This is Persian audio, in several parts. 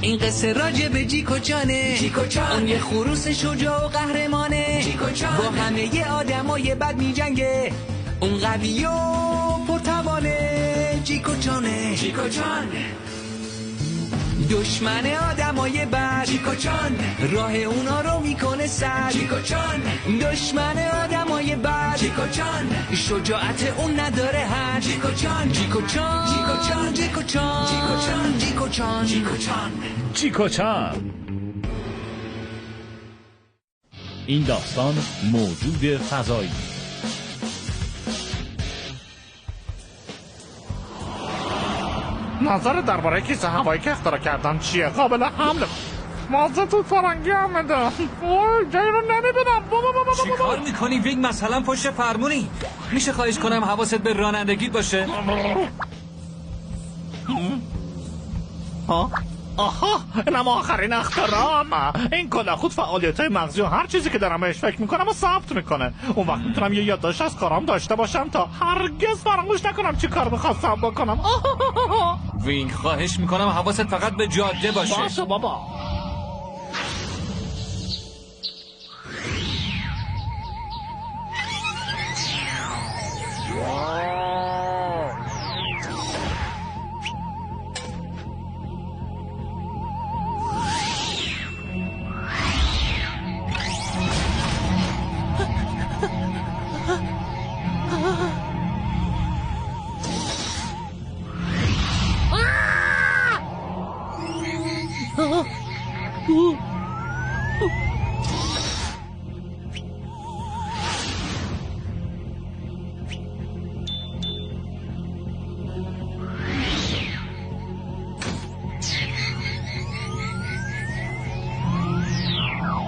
این قصه راجع به جیکو جانه. اون یه خروس شجاع و قهرمانه، با همه ی آدمای بد می جنگه. اون قوی و پرتوانه، جیکو جانه. دشمن آدمای بد، جیکو جان راه اونا رو میکنه سد. جیکو جان دشمن آدمای بد، جیکو جان شجاعت اون نداره حد. جیکو جان جیکو جان جیکو جان جیکو جان جیکو جان جیکو جان جیکو جان. این داستان موجود فضایی. نظر درباره کیسه هوایی که اختراع کردن چیه؟ قابل حمله. مازه تو فرنگی هم میده. اوه جایی رو نمیبینم. چی کار میکنی وینگ؟ مثلا پشت فرمونی. میشه خواهش کنم حواست به رانندگیت باشه؟ آها اینم آخرین اختراعم. این کلا خود فعالیت‌های مغزی و هر چیزی که دارم بهش فکر میکنم و ثبت میکنه. اون وقت میتونم یه یادداشت از کارام داشته باشم تا هرگز فراموش نکنم چی کار میخواستم بکنم. وینگ خواهش میکنم حواست فقط به جاده باشه. باشه بابا.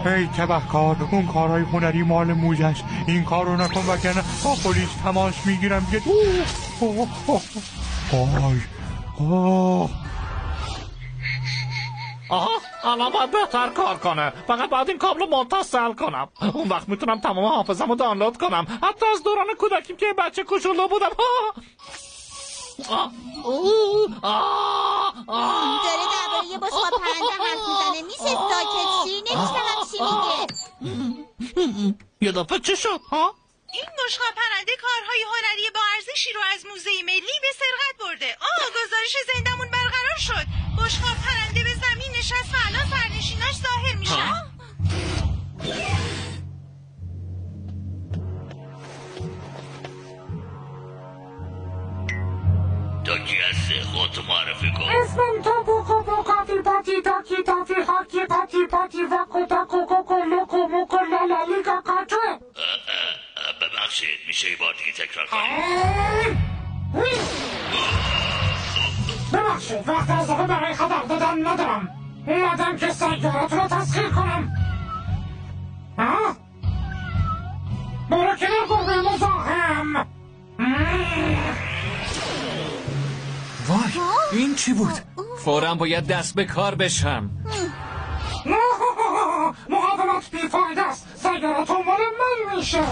ای تبهکار، اون کارهای هنری مال موجش. این کارو نکن وگرنه با پلیس تماس میگیرم. آها الان باید بهتر کار کنه. فقط باید این کابل متصل کنم. اون وقت میتونم تمام حافظم رو دانلود کنم، حتی از دوران کودکیم که بچه کوچولو بودم. داره درباره یه بشقاب پرنده حرف میزنه. میشه ساکت شی؟ نمیشنم چی میگه. یه دفعه چی شد ها؟ این بشقاب پرنده کارهای هنری با ارزشی رو از موزه ملی به سرقت برده. گزارش زندمون برقرار شد. بشقاب پرنده به زمین نشست و الان سرنشیناش ظاهر میشن. تا کی هسته؟ خودتو معرفی کن. اسمم تا بوکو بوکاتی پاتی تاکی تافی حاکی پاتی پاتی وکو تاکو کوکو لوکو موکو لالالی کاکاتوه. ببخشید میشه یه بار دیگه تکرار کنید؟ ببخشید وقت اضافه برای خبر دادن ندارم. اومدم که سیارات رو تسخیر کنم. برو کنار گربه مزاحم. وای این چی بود؟ فوراً باید دست به کار بشم. مقاومت بیفایده است. سیارات مال من میشه.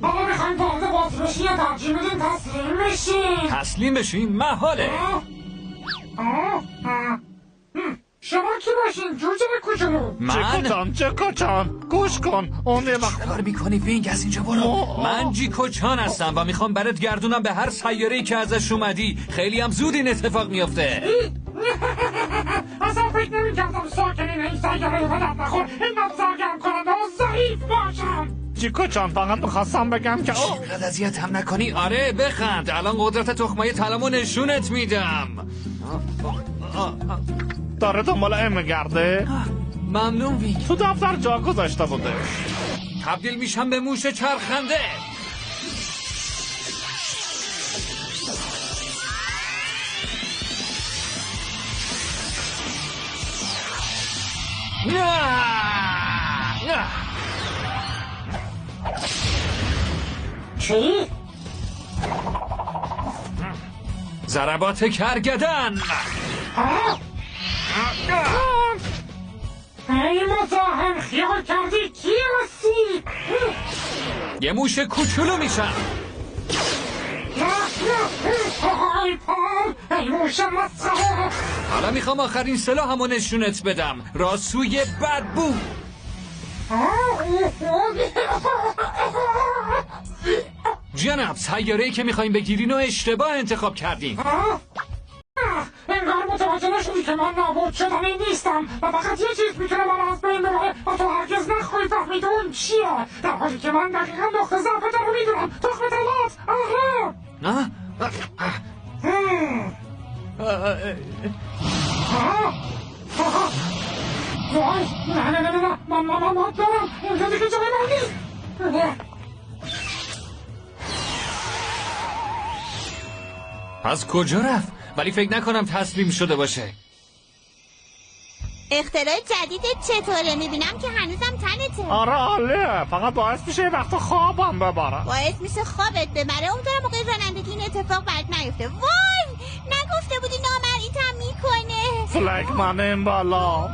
بابا میخوایم وارد باز بشی یا ترجیح میدین تسلیم بشین؟ تسلیم بشین؟ محاله. شما کی باشین جوجه کوچولو؟ من؟ جیکو جان گوش کن. اون یه وقت کار میکنی وینگ؟ از اینجا برو. من جیکو جان هستم و میخوام برات گردونم به هر سیاره‌ای که ازش اومدی. خیلی هم زود این اتفاق میفته. اصلا فکر نمی‌کردم ساکنین این سیاره رو بدم نخور. اینقدر سرگرم کننده و ضعیف باشم. جیکو جان فقط میخواستم بگم که اینقدر اذیت هم نکنی. آره بخند، الان قدرت تخمه طلمو نشونت میدم. داره دنبال ام میگرده. ممنون وینگ. تو دفتر جا گذاشته بوده. تبدیل میشم به موش چرخنده. چی؟ ضربات کرگدن. ای مزاحم خیال کردی کی هستی؟ یه موش کوچولو میشم. ای پام ای موش مسخره. حالا میخوام آخرین سلاحمو نشونت بدم. راسوی بدبو. جناب سیاره‌ای که میخوایم بگیرین و اشتباه انتخاب کردین. انگار متوجه نشدی که من نابود شدنی نیستم و فقط یه چیز میتونه من از بین ببره و تو هرگز نخواهی فهمید اون چیه، در حالی که من دقیقا نقطه ضعفتم رو میدونم. تخم طلات. نه؟ وای نه من دارم اینجا دیگه جای من نیست. از کجا رفت؟ ولی فکر نکنم تسلیم شده باشه. اختراع جدیدت چطوره؟ میبینم که هنوزم تنته. آره عالیه، فقط باعث میشه یه وقت خوابم ببره. باعث میشه خوابت ببره. امیدوارم موقع رانندگی این اتفاق برات نیفته. وای نگفته بودی نامرئیتم میکنه. فلک من این بالا.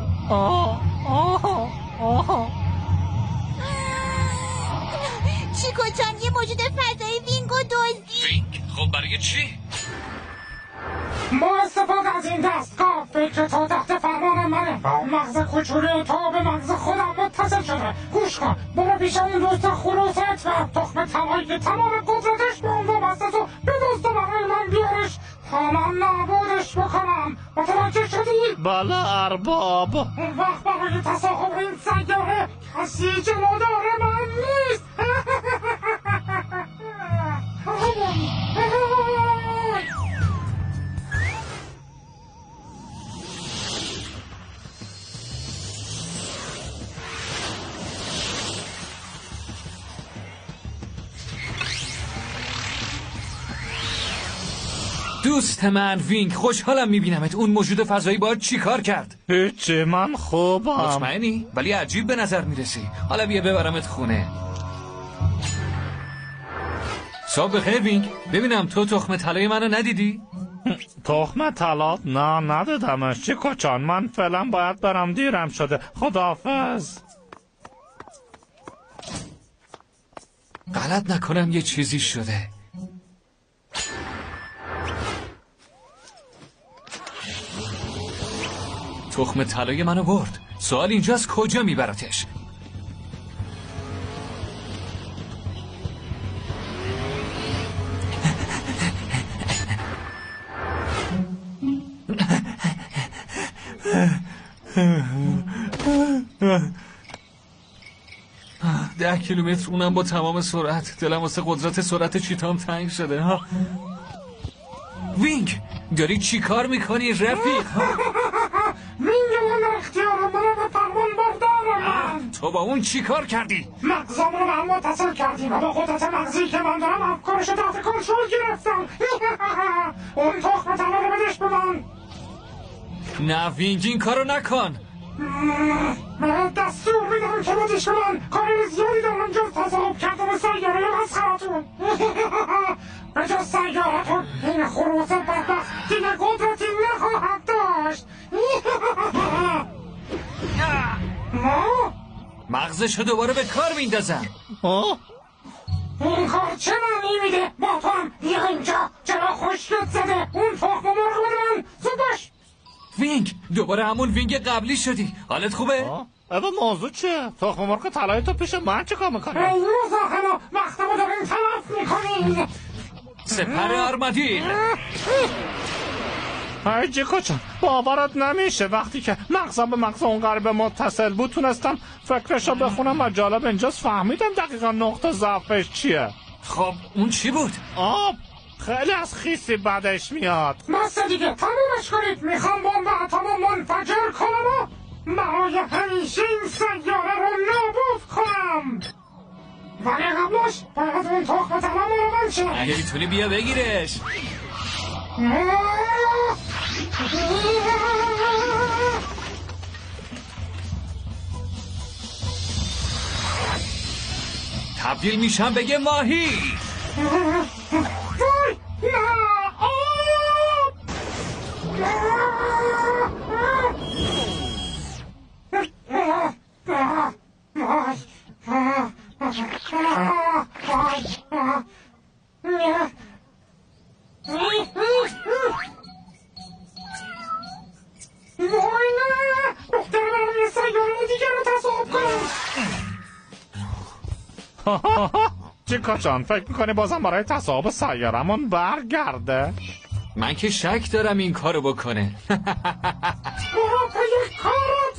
چیکو جان یه موجود فضایی وینگو دزدی. وینگ؟ خب برای چی؟ با استفاده از این دستگاه فکر تو تحت فرمان منه و اون مغز کوچولی تو به مغز خودم متصل شده. گوش کن، برو پیش اون دوست خروست و تخم طلایی که تمام قدرتش به اون وابسته تو بدزد و برای من بیارش تا من نابودش بکنم. متوجه شدی؟ بله ارباب. اون وقت برای تصاحب این سیاره کسی جلودار من نیست. دوست من وینگ، خوشحالم میبینمت. اون موجود فضایی باید چی کار کرد؟ هیچی، من خوبم. مطمئنی؟ ولی عجیب به نظر میرسی. حالا بیا ببرمت خونه. صبح بخیر وینگ. ببینم تو تخم طلای منو ندیدی؟ تخم طلا؟ نه ندیدمش. چیکو جان من فعلا باید برم، دیرم شده. خداحافظ. غلط نکنم یه چیزی شده. تخم طلای منو برد. سوال اینجاست کجا میبرتش؟ ده کیلومتر، اونم با تمام سرعت. دلم واسه قدرت سرعت چیتام تنگ شده ها. وینگ داری چی کار میکنی رفیق؟ وینگ من اختیارم، منو به فرمان بردارم. تو با اون چی کار کردی؟ مغزم رو به هم متصل کردیم و با قدرت مغزی که من دارم افکارش رو تحت کنترل گرفتم. اون تخم طلا رو بدش به من. نه وینگ این کارو نکن. من دستور میدم که بدش به من. کاری زیادی دارم جز تصاحب کردن سیاره مسخرتون. به جز سیارتون این خروس بدبخت دیگه قدرتی نخواهد داشت. مغزشو دوباره به کار میندازم. این کار چه معنی میده؟ با تو هم بیا اینجا. چرا خشکت زده؟ اون تخم مرغ بده من. زود باش. وینگ دوباره همون وینگ قبلی شدی. حالت خوبه؟ اما موضوع چیه؟ تخم مرغ طلایی تو پیش من چیکار میکنی؟ ای مزاحما وقتمو دارین تلف میکنین. سپر آرمادیل. ای جیکو جان باورت نمیشه وقتی که مغزم به مغز اون غریبه متصل بود تونستم فکرشو بخونم و جالب اینجاست فهمیدم دقیقا نقطه ضعفش چیه. خب اون چی بود؟ آب. خیلی از خیسی بدش میاد. بس دیگه تمومش کنید. میخوام بمب اتمو منفجر کنم و برای همیشه این سیاره رو نابود کنم. ولی قبلش باید اون تخم طلا مراقب شه. اگه میتونی بیا بگیرش. تبدیل میشم به یه ماهی. وای نه آب. چیکو جان فکر میکنی بازم برای تصاحب سیارمون برگرده؟ من که شک دارم این کارو بکنه. برو پی کارت